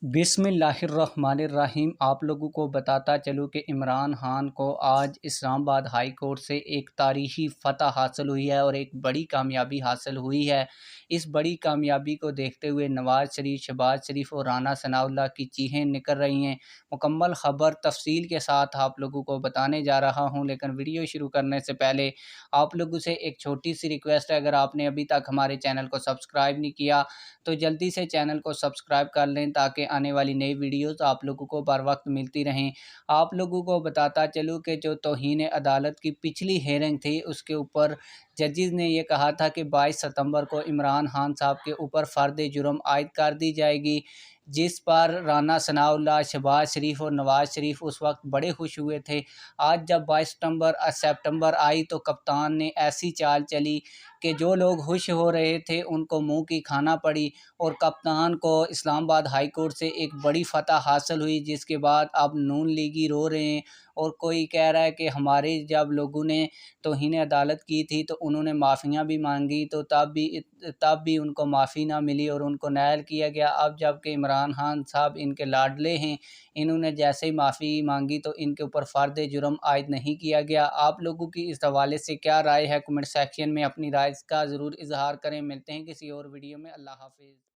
बिस्मिल्लाहिर्रहमानिर्रहीम। आप लोगों को बताता चलूँ कि इमरान खान को आज इस्लामाबाद हाई कोर्ट से एक तारीख़ी फ़तह हासिल हुई है और एक बड़ी कामयाबी हासिल हुई है। इस बड़ी कामयाबी को देखते हुए नवाज़ शरीफ, शहबाज शरीफ और राना सनाउल्लाह की चीखें निकल रही हैं। मुकम्मल ख़बर तफ़सील के साथ आप लोगों को बताने जा रहा हूँ, लेकिन वीडियो शुरू करने से पहले आप लोगों से एक छोटी सी रिक्वेस्ट है। अगर आपने अभी तक हमारे चैनल को सब्सक्राइब नहीं किया तो जल्दी से चैनल को सब्सक्राइब कर लें, ताकि आने वाली नई वीडियोस आप लोगों को बर वक्त मिलती रहें। आप लोगों को बताता चलूँ कि जो तौहीन अदालत की पिछली हेयरिंग थी, उसके ऊपर जजेस ने ये कहा था कि 22 सितंबर को इमरान खान साहब के ऊपर फ़र्द जुर्म आयद कर दी जाएगी, जिस पर राना सनाउल्लाह, शहबाज शरीफ और नवाज़ शरीफ उस वक्त बड़े खुश हुए थे। आज जब 22 सितंबर आई तो कप्तान ने ऐसी चाल चली कि जो लोग खुश हो रहे थे उनको मुंह की खाना पड़ी और कप्तान को इस्लामाबाद हाई कोर्ट से एक बड़ी फ़तह हासिल हुई, जिसके बाद अब नून लीगी रो रहे हैं। और कोई कह रहा है कि हमारे जब लोगों ने तौहीन अदालत की थी तो उन्होंने माफ़ियाँ भी मांगी, तो तब भी उनको माफ़ी ना मिली और उनको नायल किया गया। अब जबकि इमरान खान साहब इनके लाडले हैं, इन्होंने जैसे ही माफ़ी मांगी तो इनके ऊपर फ़र्द जुर्म आयद नहीं किया गया। आप लोगों की इस हवाले से क्या राय है? कमेंट सेक्शन में अपनी राय का ज़रूर इजहार करें। मिलते हैं किसी और वीडियो में। अल्लाह हाफिज़।